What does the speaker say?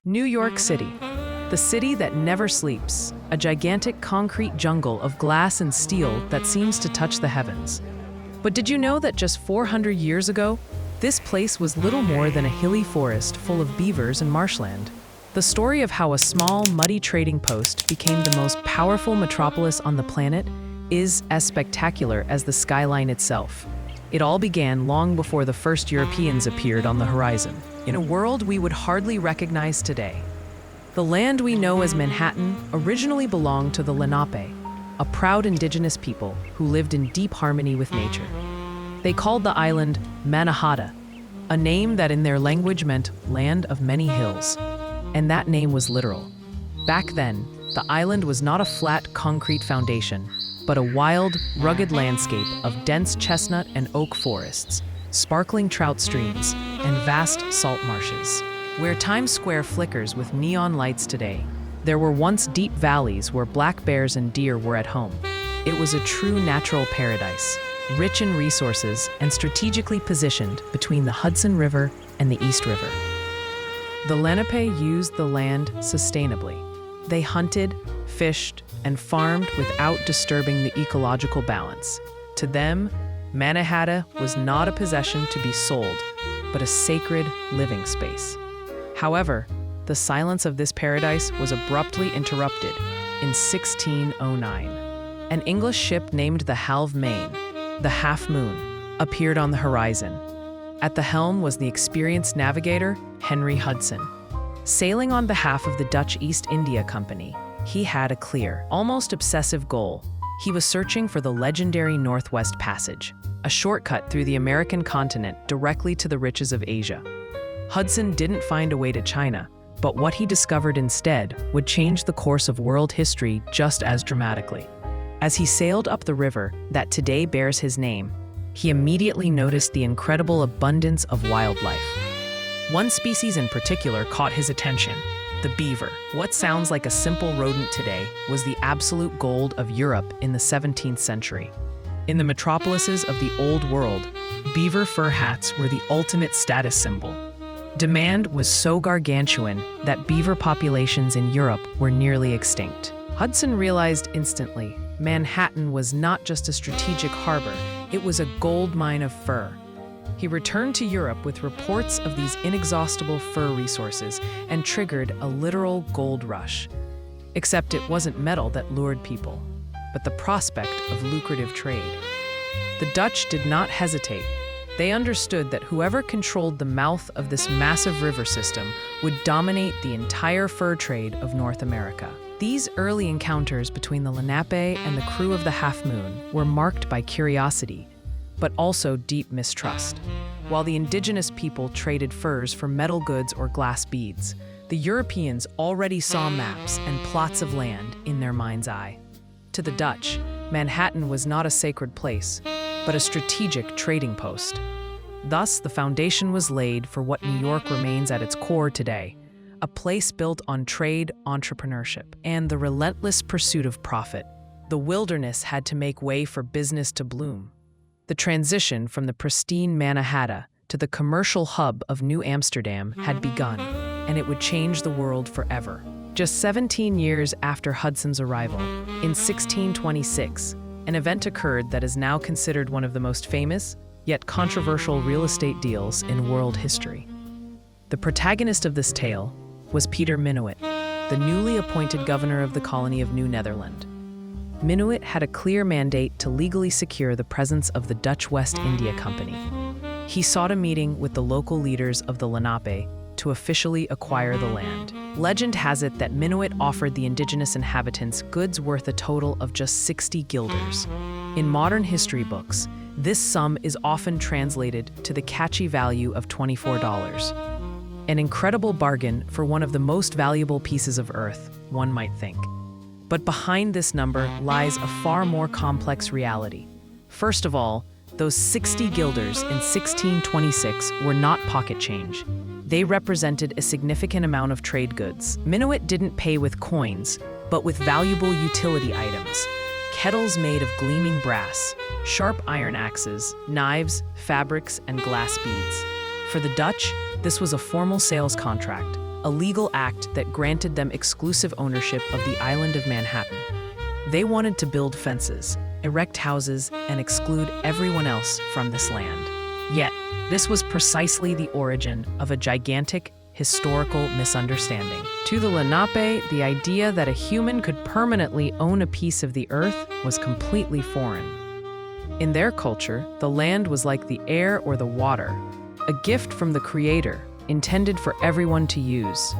New York City, the city that never sleeps, a gigantic concrete jungle of glass and steel that seems to touch the heavens. But did you know that just 400 years ago, this place was little more than a hilly forest full of beavers and marshland? The story of how a small, muddy trading post became the most powerful metropolis on the planet is as spectacular as the skyline itself. It all began long before the first Europeans appeared on the horizon, in a world we would hardly recognize today. The land we know as Manhattan originally belonged to the Lenape, a proud indigenous people who lived in deep harmony with nature. They called the island Mannahatta, a name that in their language meant land of many hills. And that name was literal. Back then, the island was not a flat concrete foundation, but a wild, rugged landscape of dense chestnut and oak forests, sparkling trout streams, and vast salt marshes. Where Times Square flickers with neon lights today, there were once deep valleys where black bears and deer were at home. It was a true natural paradise, rich in resources and strategically positioned between the Hudson River and the East River. The Lenape used the land sustainably. They hunted, fished, and farmed without disturbing the ecological balance. To them, Mannahatta was not a possession to be sold, but a sacred living space. However, the silence of this paradise was abruptly interrupted in 1609. An English ship named the Halve Maen, the Half Moon, appeared on the horizon. At the helm was the experienced navigator, Henry Hudson. Sailing on behalf of the Dutch East India Company, he had a clear, almost obsessive goal. He was searching for the legendary Northwest Passage, a shortcut through the American continent directly to the riches of Asia. Hudson didn't find a way to China, but what he discovered instead would change the course of world history just as dramatically. As he sailed up the river that today bears his name, he immediately noticed the incredible abundance of wildlife. One species in particular caught his attention: the beaver. What sounds like a simple rodent today was the absolute gold of Europe in the 17th century. In the metropolises of the Old World, beaver fur hats were the ultimate status symbol. Demand was so gargantuan that beaver populations in Europe were nearly extinct. Hudson realized instantly, Manhattan was not just a strategic harbor, it was a gold mine of fur. He returned to Europe with reports of these inexhaustible fur resources and triggered a literal gold rush. Except it wasn't metal that lured people, but the prospect of lucrative trade. The Dutch did not hesitate. They understood that whoever controlled the mouth of this massive river system would dominate the entire fur trade of North America. These early encounters between the Lenape and the crew of the Half Moon were marked by curiosity, but also deep mistrust. While the indigenous people traded furs for metal goods or glass beads, the Europeans already saw maps and plots of land in their mind's eye. To the Dutch, Manhattan was not a sacred place, but a strategic trading post. Thus, the foundation was laid for what New York remains at its core today, a place built on trade, entrepreneurship, and the relentless pursuit of profit. The wilderness had to make way for business to bloom. The transition from the pristine Mannahatta to the commercial hub of New Amsterdam had begun, and it would change the world forever. Just 17 years after Hudson's arrival, in 1626, an event occurred that is now considered one of the most famous, yet controversial real estate deals in world history. The protagonist of this tale was Peter Minuit, the newly appointed governor of the colony of New Netherland. Minuit had a clear mandate to legally secure the presence of the Dutch West India Company. He sought a meeting with the local leaders of the Lenape to officially acquire the land. Legend has it that Minuit offered the indigenous inhabitants goods worth a total of just 60 guilders. In modern history books, this sum is often translated to the catchy value of $24. An incredible bargain for one of the most valuable pieces of earth, one might think. But behind this number lies a far more complex reality. First of all, those 60 guilders in 1626 were not pocket change. They represented a significant amount of trade goods. Minuit didn't pay with coins, but with valuable utility items. Kettles made of gleaming brass, sharp iron axes, knives, fabrics, and glass beads. For the Dutch, this was a formal sales contract, a legal act that granted them exclusive ownership of the island of Manhattan. They wanted to build fences, erect houses, and exclude everyone else from this land. Yet, this was precisely the origin of a gigantic historical misunderstanding. To the Lenape, the idea that a human could permanently own a piece of the earth was completely foreign. In their culture, the land was like the air or the water, a gift from the Creator, intended for everyone to use.